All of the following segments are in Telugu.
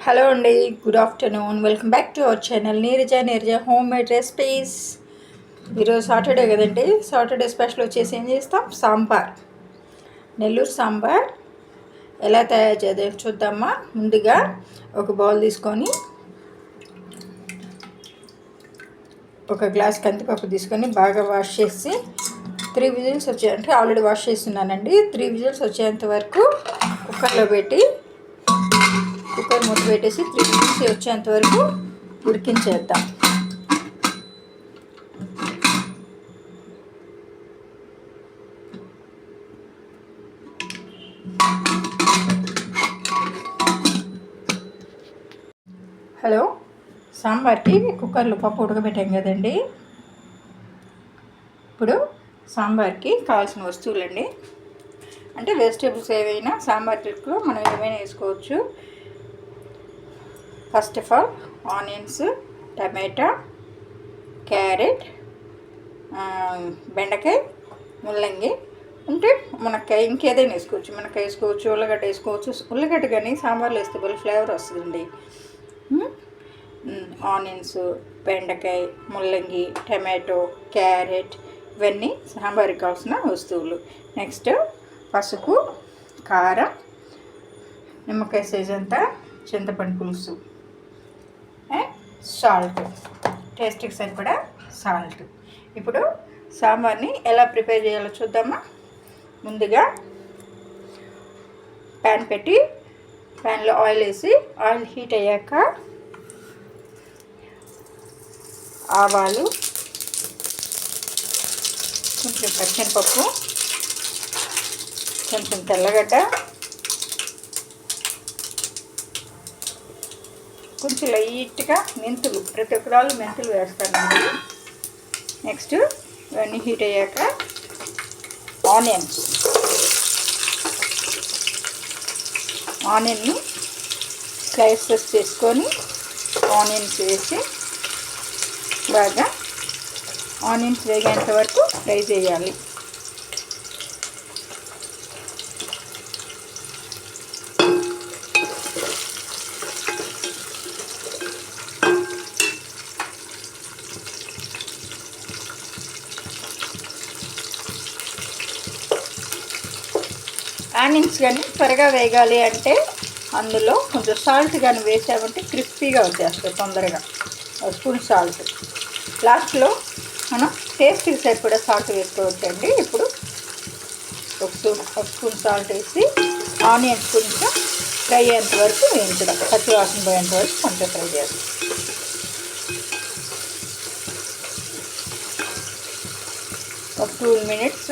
హలో అండి, good afternoon. Welcome back to our channel Neeraja home made recipes. ఈరోజు సాటర్డే కదండి. సాటర్డే స్పెషల్ వచ్చేసి ఏం చేస్తాం, సాంబార్. నెల్లూరు సాంబార్ ఎలా తయారు చేద్దాం చూద్దామా. ముందుగా ఒక బౌల్ తీసుకొని ఒక గ్లాస్ కందిపప్పు తీసుకొని బాగా వాష్ చేసి 3 విజిల్స్ వచ్చేంటే ఆల్రెడీ వాష్ చేస్తున్నానండి. 3 విజిల్స్ వచ్చేంత వరకు కుక్కర్లో పెట్టి కుక్కర్ మూత పెట్టేసి 3 విజిల్స్ వచ్చేంత వరకు ఉడికించేద్దాం. హలో, సాంబార్కి కుక్కర్లో పప్పు ఉడకబెట్టాం కదండి. ఇప్పుడు సాంబార్కి కావాల్సిన వస్తువులండి, అంటే వెజిటేబుల్స్ ఏవైనా సాంబార్లో మనం ఏమైనా వేసుకోవచ్చు. First of all onions, tomato, carrot, బెండకాయ, ముల్లంగి ఉంటే మునక్కాయ, ఇంకేదైనా వేసుకోవచ్చు. మునక్కాయ వేసుకోవచ్చు, ఉల్లగడ్డ వేసుకోవచ్చు. ఉల్లగడ్డ కానీ సాంబార్లో వేస్తే బాగా ఫ్లేవర్ వస్తుందండి. ఆనియన్స్, బెండకాయ, ముల్లంగి, టమాటో, క్యారెట్ ఇవన్నీ సాంబార్కి కావాల్సిన వస్తువులు. నెక్స్ట్ పసుపు, కారం, నిమ్మకాయ సైజ్ అంతా చింతపండు పులుసు, సాల్ట్, టేస్ట్కి సరిపడా సాల్ట్. ఇప్పుడు సాంబార్ని ఎలా ప్రిపేర్ చేయాలో చూద్దామా. ముందుగా ప్యాన్ పెట్టి ప్యాన్లో ఆయిల్ వేసి ఆయిల్ హీట్ అయ్యాక ఆవాలు, కొంచెం పచ్చెనపప్పు, కొంచెం తెల్లగడ్డ, కొంచెం లైట్గా మెంతులు, ప్రతి ఒక్కరాలు మెంతులు వేస్తానండి. నెక్స్ట్ ఇవన్నీ హీట్ అయ్యాక ఆనియన్ని స్లైసెస్ చేసుకొని ఆనియన్స్ వేసి బాగా ఆనియన్స్ వేగేంత వరకు ఫ్రై చేయాలి. ఆనియన్స్ కానీ త్వరగా వేగాలి అంటే అందులో కొంచెం సాల్ట్ కానీ వేసామంటే క్రిస్పీగా వచ్చేస్తుంది తొందరగా. ఒక స్పూన్ సాల్ట్, లాస్ట్లో మనం టేస్ట్కి సరిపడా సాల్ట్ వేసుకోవచ్చండి. ఇప్పుడు ఒక స్పూన్ సాల్ట్ వేసి ఆనియన్స్ కొంచెం ఫ్రై అయ్యేంత వరకు వేయించడం, పచ్చివాసన పోయేంత వరకు కొంచెం ఫ్రై చేస్తాం. ఒక 2 మినిట్స్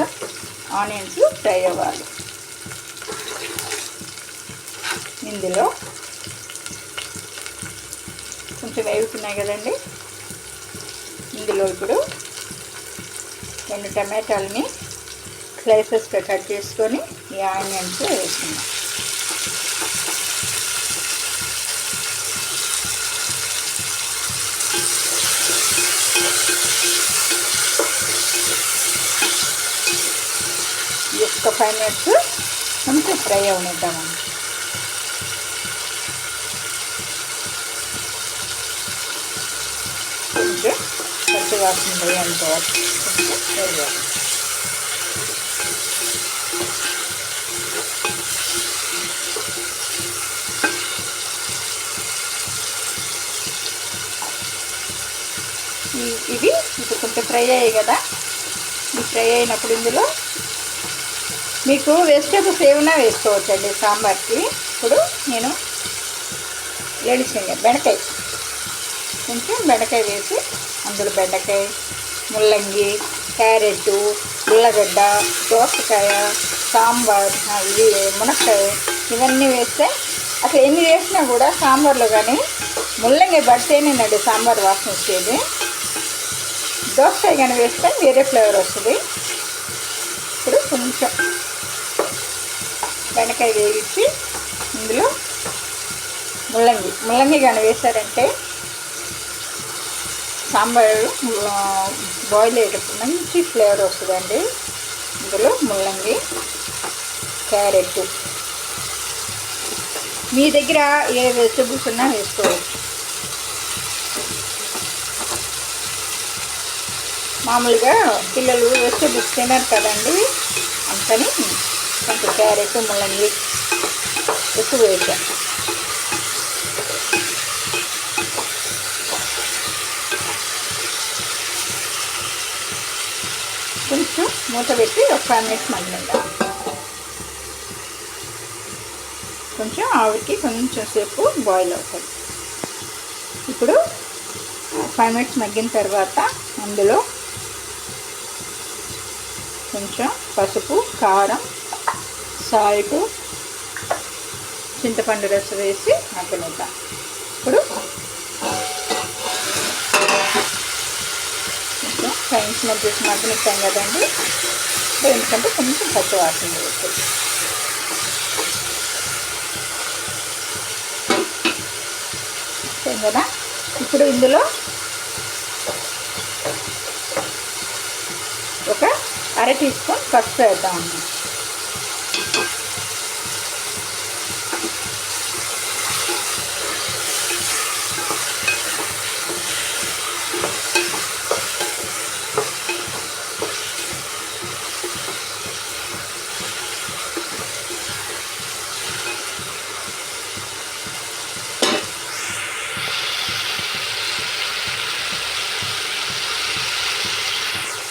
ఆనియన్స్ ఫ్రై అవ్వాలి. ఇందులో కొంచెం వేగుతున్నాయి కదండి. ఇందులో ఇప్పుడు 2 టమాటాలని స్లైసెస్గా కట్ చేసుకొని ఈ ఆనియన్స్ వేస్తున్నాం. ఈ ఒక్క 5 మినిట్స్ కొంచెం ఫ్రై అవనిద్దామండి. కొంచెం పచ్చివాసన పోయేంత వరకు కొంచెం ఫ్రై చేయాలి. ఇవి ఇప్పుడు కొంచెం ఫ్రై అయ్యాయి కదా. ఈ ఫ్రై అయినప్పుడు ఇందులో మీకు వెజిటేబుల్స్ ఏమైనా వేసుకోవచ్చండి సాంబార్కి. ఇప్పుడు నేను బెండకాయ, కొంచెం బెండకాయ వేసి అందులో బెండకాయ, ముల్లంగి, క్యారెట్, ఉల్లగడ్డ, దోసకాయ, సాంబార్, ఇది మునక్కాయ ఇవన్నీ వేస్తే అసలు ఎన్ని వేసినా కూడా సాంబార్లో కానీ ముల్లంగి పడితేనేనండి సాంబార్ వాసన వచ్చేది. దోసకాయ కానీ వేస్తే వేరే ఫ్లేవర్ వస్తుంది. ఇప్పుడు కొంచెం బెండకాయ వేయించి ఇందులో ముల్లంగి కానీ వేసారంటే సాంబార్ బాయిల్ అయ్యేటప్పుడు మంచి ఫ్లేవర్ వస్తుందండి. ఇందులో ముల్లంగి, క్యారెట్ మీ దగ్గర ఏ వెజిటబుల్స్ ఉన్నా వేసుకోవచ్చు. మామూలుగా పిల్లలు వెజిటబుల్స్ తినరు కదండి, అందుకని కొంచెం క్యారెట్ ముల్లంగి ఎక్కువ వేసాను. కొంచెం మూత పెట్టి ఒక 5 మినిట్స్ మగ్గిద్దాం. కొంచెం ఆవిరికి కొంచెం సేపు బాయిల్ అవుతుంది. ఇప్పుడు 5 మినిట్స్ మగ్గిన తర్వాత అందులో కొంచెం పసుపు, కారం, సాల్ట్, చింతపండు రసం వేసి మగ్గనిద్దాం. ఇప్పుడు కొంచెం సైన్స్ మధ్య మగ్గనిస్తాం కదండి, ఎందుకంటే కొంచెం పచ్చివాసన వేస్తుంది. కదా ఇప్పుడు ఇందులో ఒక అర టీ స్పూన్ పసుపు వేద్దాం.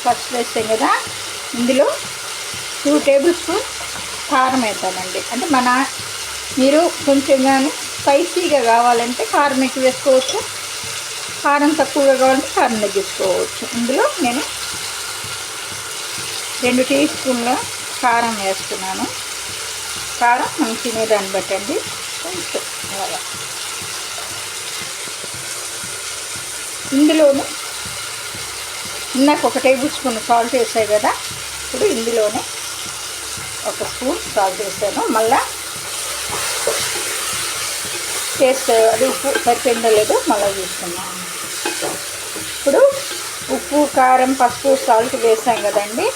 పసుపు వేస్తాం కదా, ఇందులో 2 టేబుల్ స్పూన్ కారం వేద్దామండి. అంటే మీరు కొంచెం కానీ స్పైసీగా కావాలంటే కారం ఎక్కువ వేసుకోవచ్చు, కారం తక్కువగా కావాలంటే కారం తగ్గించుకోవచ్చు. ఇందులో నేను 2 టీ స్పూన్ల కారం వేస్తున్నాను. కారం మనం తినేదాన్ని బట్టండి, కొంచెం అలా. ఇందులోనే ఇందాక 1 టేబుల్ స్పూన్ సాల్ట్ వేసాయి కదా, ఇప్పుడు ఇందులోనే 1 స్పూన్ సాల్ట్ వేసాను. మళ్ళీ టేస్ట్ అది ఉప్పు సరిపోయిందో లేదో మళ్ళీ చూసుకున్నాను. ఇప్పుడు ఉప్పు, కారం, పసుపు, సాల్ట్ వేసాం కదండి,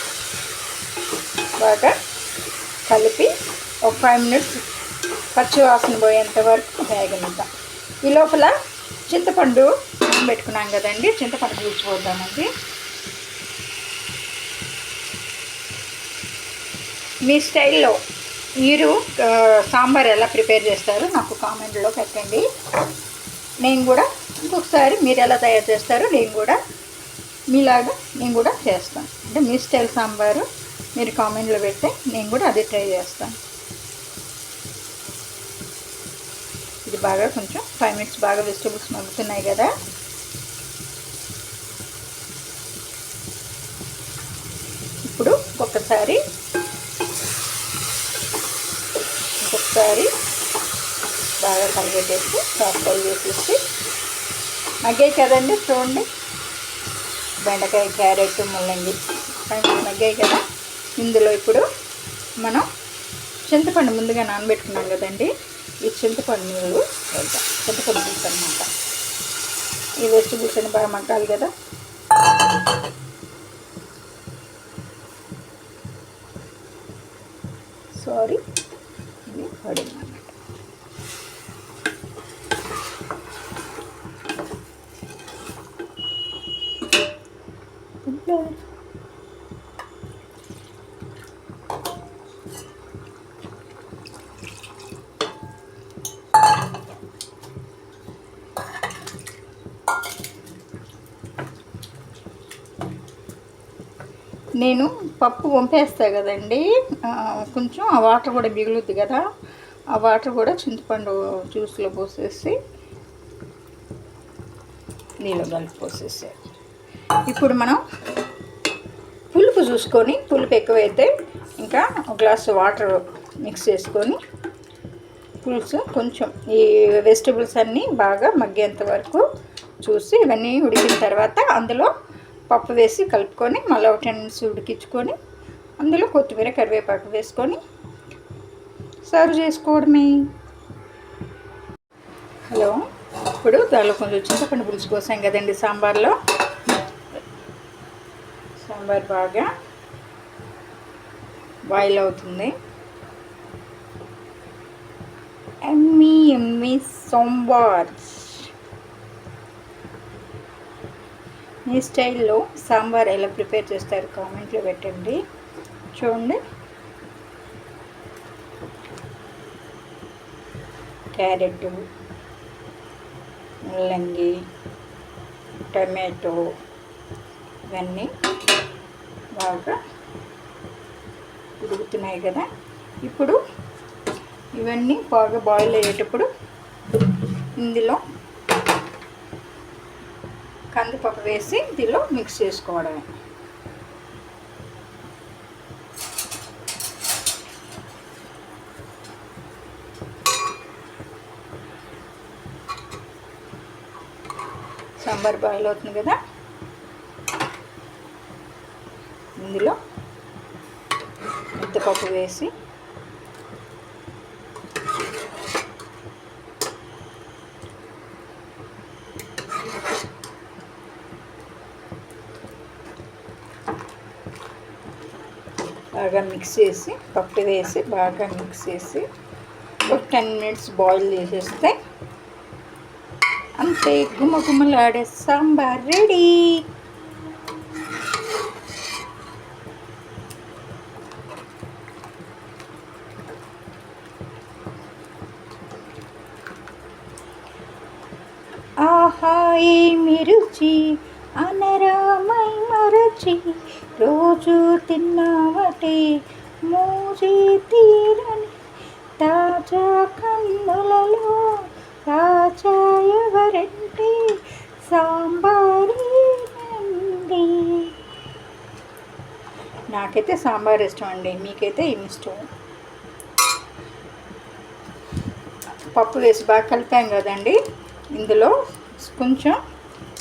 బాగా కలిపి ఒక 5 మినిట్స్ పచ్చివాసన పోయేంత వరకు వేగనిద్దాం. ఈ లోపల చింతపండు పెట్టుకున్నాం కదండి, చింతపండు పూడ్చిపోద్దామండి. మీ స్టైల్లో మీరు సాంబార్ ఎలా ప్రిపేర్ చేస్తారో నాకు కామెంట్లో పెట్టండి. నేను కూడా ఇంకొకసారి మీరు ఎలా తయారు చేస్తారో నేను కూడా చేస్తాను. అంటే మీ స్టైల్ సాంబారు మీరు కామెంట్లో పెడితే నేను కూడా అదే ట్రై చేస్తాను. ఇది బాగా కొంచెం 5 మినిట్స్ బాగా వెజిటబుల్స్ మగ్గుతున్నాయి కదా, ఇప్పుడు ఇంకొకసారి బాగా కలిగేసి కాస్త వేసేసి మగ్గాయి కదండి. చూడండి, బెండకాయ, క్యారెట్, ముల్లంగి మగ్గాయి కదా. ఇందులో ఇప్పుడు మనం చింతపండు ముందుగా నానబెట్టుకున్నాం కదండి, ఈ చింతపండు నీళ్ళు వేద్దాం. చింతపండు పులుసు అనమాట. ఈ వెజిటబుల్స్ అని బాగా మగ్గాలి కదా. సారీ, ఇది పడింది అన్నమాట. నేను పప్పు వంపేస్తాను కదండి, కొంచెం ఆ వాటర్ కూడా మిగులుద్ది కదా, ఆ వాటర్ కూడా చింతపండు జ్యూస్లో పోసేసి నీళ్ళు కలిపి పోసేసి ఇప్పుడు మనం పులుపు చూసుకొని, పులుపు ఎక్కువైతే ఇంకా ఒక గ్లాసు వాటర్ మిక్స్ చేసుకొని పులుసు కొంచెం ఈ వెజిటబుల్స్ అన్నీ బాగా మగ్గేంత వరకు చూసి ఇవన్నీ ఉడికిన తర్వాత అందులో పప్పు వేసి కలుపుకొని మళ్ళీ ఒక 10 మినిట్స్ ఉడికించుకొని అందులో కొత్తిమీర, కరివేపాకు వేసుకొని సర్వ్ చేసుకోవడమే. హలో, ఇప్పుడు దానిలో కొంచెం చింతపండు పులుసు పోసాం కదండి సాంబార్లో. సాంబార్ బాగా బాయిల్ అవుతుంది. Emmy Emmy sambar. మీ స్టైల్లో సాంబార్ ఎలా ప్రిపేర్ చేస్తారు కామెంట్లో పెట్టండి. చూడండి, క్యారెట్, ముల్లంగి, టమాటో ఇవన్నీ బాగా ఉడుకుతున్నాయి కదా. ఇప్పుడు ఇవన్నీ బాగా బాయిల్ అయ్యేటప్పుడు ఇందులో కందిపప్పు వేసి దీనిలో మిక్స్ చేసుకోవడమే. సాంబార్ బాయిల్ అవుతుంది కదా, ఇందులో ముద్దపప్పు వేసి బాగా మిక్స్ చేసి, పప్పు వేసి బాగా మిక్స్ చేసి ఒక 10 minutes బాయిల్ చేసేస్తే అంతే, గుమ్మగుమ్మలాడే సాంబార్ రెడీ. ఆహా ఏమి రుచి అనరామై మరచి, రోజు తిన్నావటే మోజీ తీరని, తాజా కన్నులలో తాజా ఎవరంటే సాంబారేనండి. నాకైతే సాంబార్ ఇష్టం అండి, మీకైతే ఏమి ఇష్టం? పప్పు వేసి బాగా కలిపాం కదండి, ఇందులో కొంచెం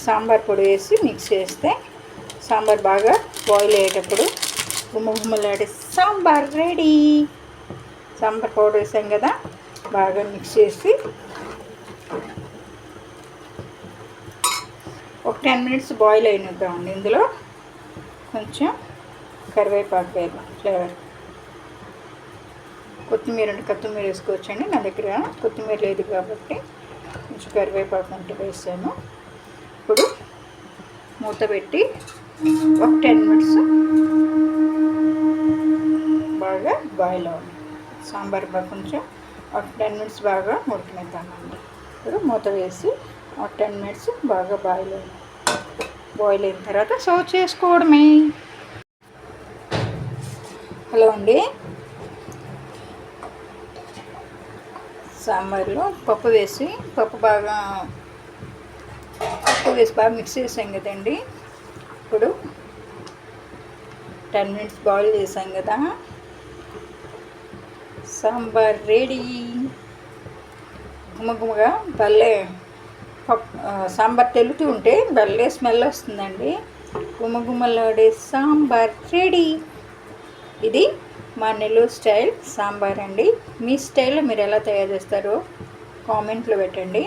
సాంబార్ పొడి వేసి మిక్స్ చేస్తే సాంబార్ బాగా బాయిల్ అయ్యేటప్పుడు గుమ్మగుమ్మలాడే సాంబార్ రెడీ. సాంబార్ పౌడర్ వేసాం కదా, బాగా మిక్స్ చేసి ఒక 10 minutes బాయిల్ అయినద్దామండి. ఇందులో కొంచెం కరివేపాకు వేద్దాం ఫ్లేవర్. కొత్తిమీర వేసుకోవచ్చండి, నా దగ్గర కొత్తిమీర లేదు కాబట్టి కొంచెం కరివేపాకు ఉంటే వేసాను. ఇప్పుడు మూత పెట్టి ఒక 10 minutes బాగా బాయిల్ అవ్వాలి. సాంబార్ కొంచెం ఒక 10 minutes బాగా ఉడికినిద్దామండి. ఇప్పుడు మూత వేసి ఒక 10 minutes బాగా బాయిల్ అయిన తర్వాత సర్వ్ చేసుకోవడమే. హలో అండి, సాంబార్లో పప్పు వేసి బాగా మిక్స్ చేసాం కదండి. ఇప్పుడు 10 minutes బాయిల్ చేసాం కదా, సాంబార్ రెడీ. గుమ్మగుమ్మగా భలే సాంబార్ తెలుతూ ఉంటే భలే స్మెల్ వస్తుందండి. గుమ్మగుమ్మలాడే సాంబార్ రెడీ. ఇది మా నెల్లూరు స్టైల్ సాంబార్ అండి. మీ స్టైల్లో మీరు ఎలా తయారు చేస్తారో కామెంట్లో పెట్టండి,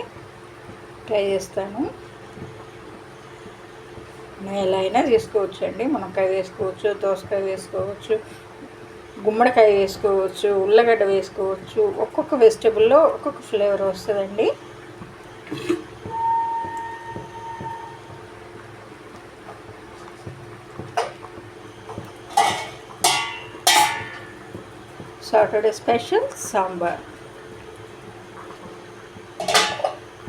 ట్రై చేస్తాను. ఎలా అయినా చేసుకోవచ్చు అండి. మునక్కాయ వేసుకోవచ్చు, దోసకాయ వేసుకోవచ్చు, గుమ్మడికాయ వేసుకోవచ్చు, ఉల్లగడ్డ వేసుకోవచ్చు. ఒక్కొక్క వెజిటబుల్లో ఒక్కొక్క ఫ్లేవర్ వస్తుందండి. Saturday special sambar.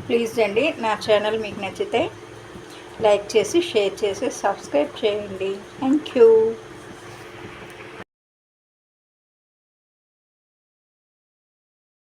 ప్లీజ్ అండి, నా ఛానల్ మీకు నచ్చితే లైక్ చేసి, షేర్ చేసి, సబ్స్క్రైబ్ చేయండి. Thank you.